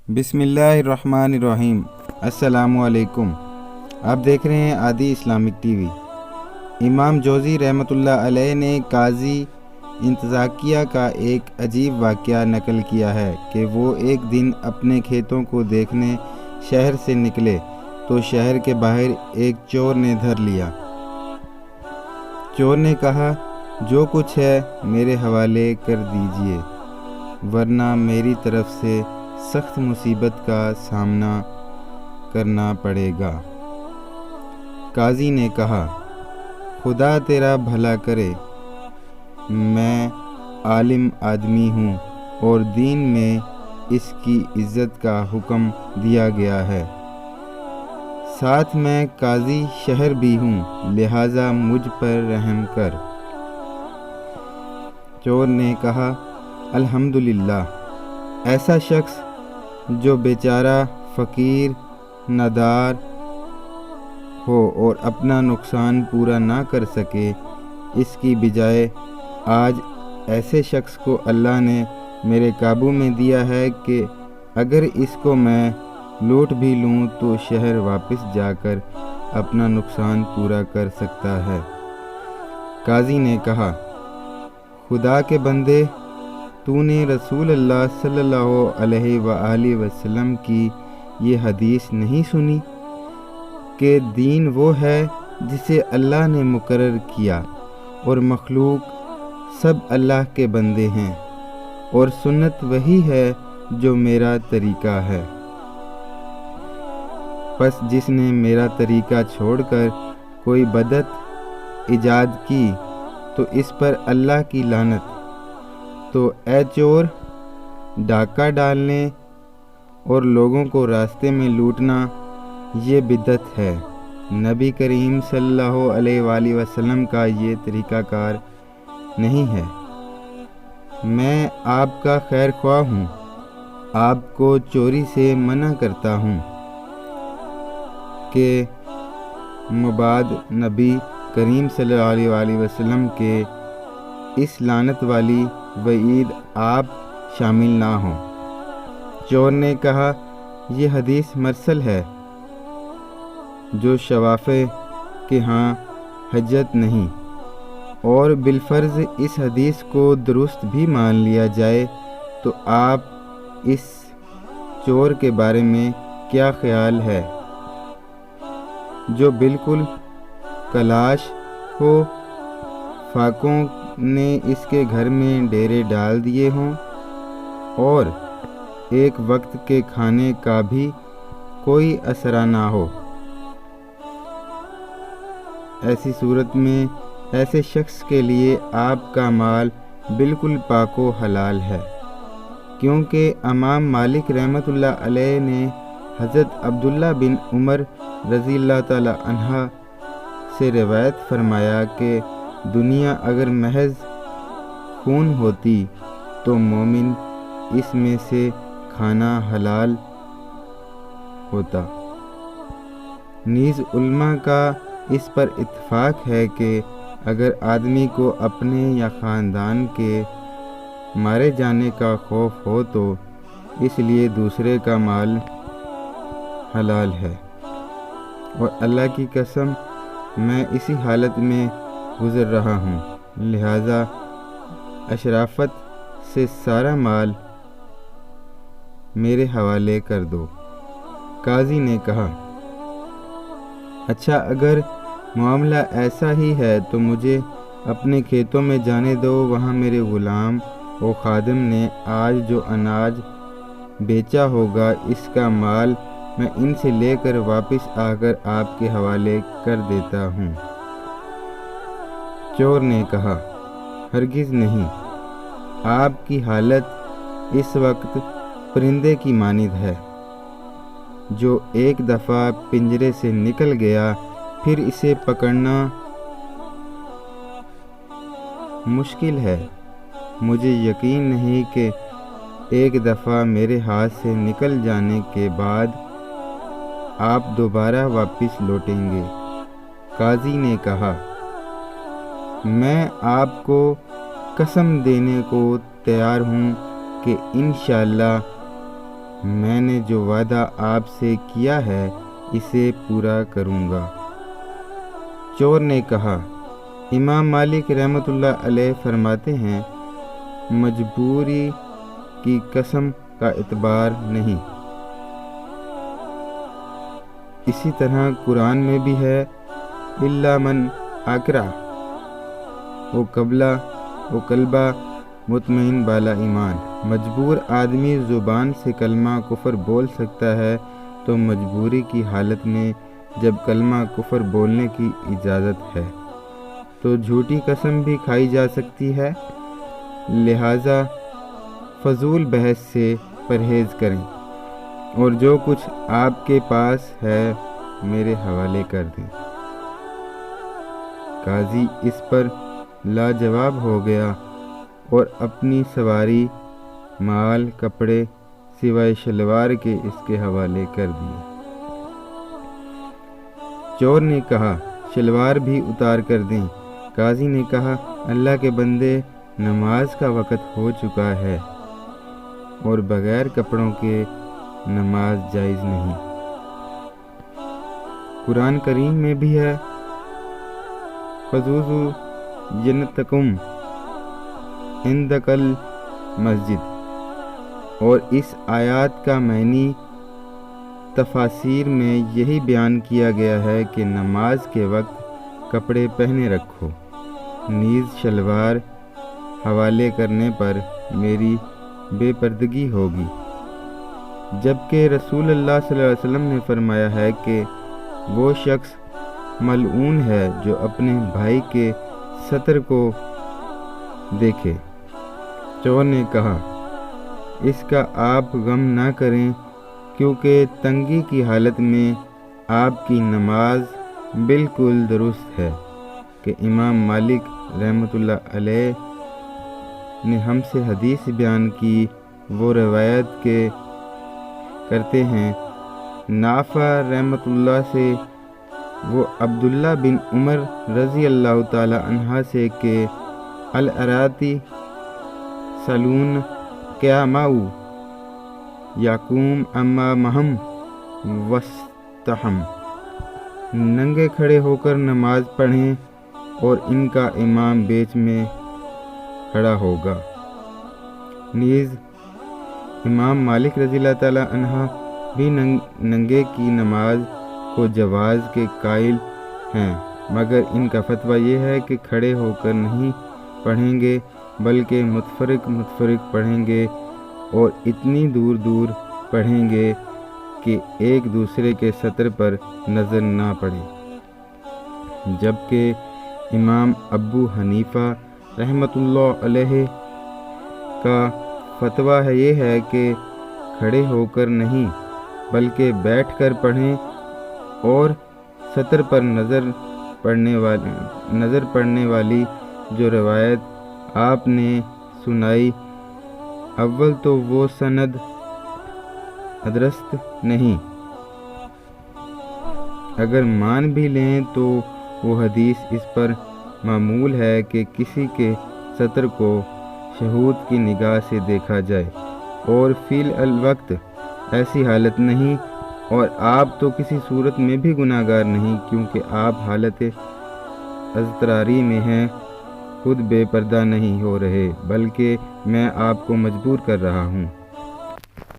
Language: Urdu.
بسم اللہ الرحمن الرحیم۔ السلام علیکم۔ آپ دیکھ رہے ہیں عادی اسلامک ٹی وی۔ امام جوزی رحمۃ اللہ علیہ نے قاضی انتزاکیہ کا ایک عجیب واقعہ نقل کیا ہے کہ وہ ایک دن اپنے کھیتوں کو دیکھنے شہر سے نکلے تو شہر کے باہر ایک چور نے دھر لیا۔ چور نے کہا، جو کچھ ہے میرے حوالے کر دیجئے، ورنہ میری طرف سے سخت مصیبت کا سامنا کرنا پڑے گا۔ قاضی نے کہا، خدا تیرا بھلا کرے، میں عالم آدمی ہوں اور دین میں اس کی عزت کا حکم دیا گیا ہے، ساتھ میں قاضی شہر بھی ہوں، لہٰذا مجھ پر رحم کر۔ چور نے کہا، الحمدللہ، ایسا شخص جو بیچارہ فقیر نادار ہو اور اپنا نقصان پورا نہ کر سکے، اس کی بجائے آج ایسے شخص کو اللہ نے میرے قابو میں دیا ہے کہ اگر اس کو میں لوٹ بھی لوں تو شہر واپس جا کر اپنا نقصان پورا کر سکتا ہے۔ قاضی نے کہا، خدا کے بندے، تو نے رسول اللہ صلی اللہ علیہ وآلہ وسلم کی یہ حدیث نہیں سنی کہ دین وہ ہے جسے اللہ نے مقرر کیا اور مخلوق سب اللہ کے بندے ہیں، اور سنت وہی ہے جو میرا طریقہ ہے، پس جس نے میرا طریقہ چھوڑ کر کوئی بدعت ایجاد کی تو اس پر اللہ کی لعنت۔ تو اے چور، ڈاکہ ڈالنے اور لوگوں کو راستے میں لوٹنا یہ بدعت ہے، نبی کریم صلی اللہ علیہ وآلہ وسلم کا یہ طریقہ کار نہیں ہے۔ میں آپ کا خیر خواہ ہوں، آپ کو چوری سے منع کرتا ہوں کہ مباد نبی کریم صلی اللہ علیہ وآلہ وسلم کے اس لعنت والی وعید آپ شامل نہ ہوں۔ چور نے کہا، یہ حدیث مرسل ہے، جو شوافع کے ہاں حجت نہیں، اور بالفرض اس حدیث کو درست بھی مان لیا جائے تو آپ اس چور کے بارے میں کیا خیال ہے جو بالکل کلاش ہو، فاقوں نے اس کے گھر میں ڈیرے ڈال دیے ہوں اور ایک وقت کے کھانے کا بھی کوئی اسرا نہ ہو؟ ایسی صورت میں ایسے شخص کے لیے آپ کا مال بالکل پاک و حلال ہے، کیونکہ امام مالک رحمۃ اللہ علیہ نے حضرت عبداللہ بن عمر رضی اللہ تعالی عنہ سے روایت فرمایا کہ دنیا اگر محض خون ہوتی تو مومن اس میں سے کھانا حلال ہوتا۔ نیز علماء کا اس پر اتفاق ہے کہ اگر آدمی کو اپنے یا خاندان کے مارے جانے کا خوف ہو تو اس لیے دوسرے کا مال حلال ہے، اور اللہ کی قسم میں اسی حالت میں گزر رہا ہوں، لہٰذا اشرافت سے سارا مال میرے حوالے کر دو۔ قاضی نے کہا، اچھا، اگر معاملہ ایسا ہی ہے تو مجھے اپنے کھیتوں میں جانے دو، وہاں میرے غلام و خادم نے آج جو اناج بیچا ہوگا اس کا مال میں ان سے لے کر واپس آ کر آپ کے حوالے کر دیتا ہوں۔ چور نے کہا، ہرگز نہیں، آپ کی حالت اس وقت پرندے کی مانند ہے جو ایک دفعہ پنجرے سے نکل گیا، پھر اسے پکڑنا مشکل ہے۔ مجھے یقین نہیں کہ ایک دفعہ میرے ہاتھ سے نکل جانے کے بعد آپ دوبارہ واپس لوٹیں گے۔ قاضی نے کہا، میں آپ کو قسم دینے کو تیار ہوں کہ انشاءاللہ میں نے جو وعدہ آپ سے کیا ہے اسے پورا کروں گا۔ چور نے کہا، امام مالک رحمۃ اللہ علیہ فرماتے ہیں، مجبوری کی قسم کا اعتبار نہیں۔ اسی طرح قرآن میں بھی ہے، الا من اکرہ و قلبہ مطمئن بالا ایمان۔ مجبور آدمی زبان سے کلمہ کفر بول سکتا ہے تو مجبوری کی حالت میں جب کلمہ کفر بولنے کی اجازت ہے تو جھوٹی قسم بھی کھائی جا سکتی ہے۔ لہٰذا فضول بحث سے پرہیز کریں اور جو کچھ آپ کے پاس ہے میرے حوالے کر دیں۔ قاضی اس پر لاجواب ہو گیا اور اپنی سواری، مال، کپڑے سوائے شلوار کے اس کے حوالے کر دیے۔ چور نے کہا، شلوار بھی اتار کر دیں۔ قاضی نے کہا، اللہ کے بندے، نماز کا وقت ہو چکا ہے اور بغیر کپڑوں کے نماز جائز نہیں۔ قرآن کریم میں بھی ہے، فَجُوزُوا جنتکم عندک المسجد، اور اس آیات کا معنی تفاسیر میں یہی بیان کیا گیا ہے کہ نماز کے وقت کپڑے پہنے رکھو، نیز شلوار حوالے کرنے پر میری بے پردگی ہوگی، جبکہ رسول اللہ صلی اللہ علیہ وسلم نے فرمایا ہے کہ وہ شخص ملعون ہے جو اپنے بھائی کے ستر کو دیکھے۔ چور نے کہا، اس کا آپ غم نہ کریں، کیونکہ تنگی کی حالت میں آپ کی نماز بالکل درست ہے، کہ امام مالک رحمۃ اللہ علیہ نے ہم سے حدیث بیان کی، وہ روایت کرتے ہیں نافع رحمۃ اللہ سے، وہ عبداللہ بن عمر رضی اللہ تعالی عنہ سے کہ الراتی سلون کیا ماؤ یقوم اما مہم وستہم، ننگے کھڑے ہو کر نماز پڑھیں اور ان کا امام بیچ میں کھڑا ہوگا۔ نیز امام مالک رضی اللہ تعالی عنہ بھی ننگے کی نماز کو جواز کے قائل ہیں، مگر ان کا فتویٰ یہ ہے کہ کھڑے ہو کر نہیں پڑھیں گے بلکہ متفرق پڑھیں گے اور اتنی دور دور پڑھیں گے کہ ایک دوسرے کے سطر پر نظر نہ پڑے۔ جبکہ امام ابو حنیفہ رحمۃ اللہ علیہ کا فتویٰ یہ ہے کہ کھڑے ہو کر نہیں بلکہ بیٹھ کر پڑھیں اور سطر پر نظر پڑنے والی جو روایت آپ نے سنائی، اول تو وہ سند درست نہیں، اگر مان بھی لیں تو وہ حدیث اس پر معمول ہے کہ کسی کے سطر کو شہود کی نگاہ سے دیکھا جائے، اور فی الوقت ایسی حالت نہیں، اور آپ تو کسی صورت میں بھی گناہگار نہیں، کیونکہ آپ حالت اضطراری میں ہیں، خود بے پردہ نہیں ہو رہے بلکہ میں آپ کو مجبور کر رہا ہوں۔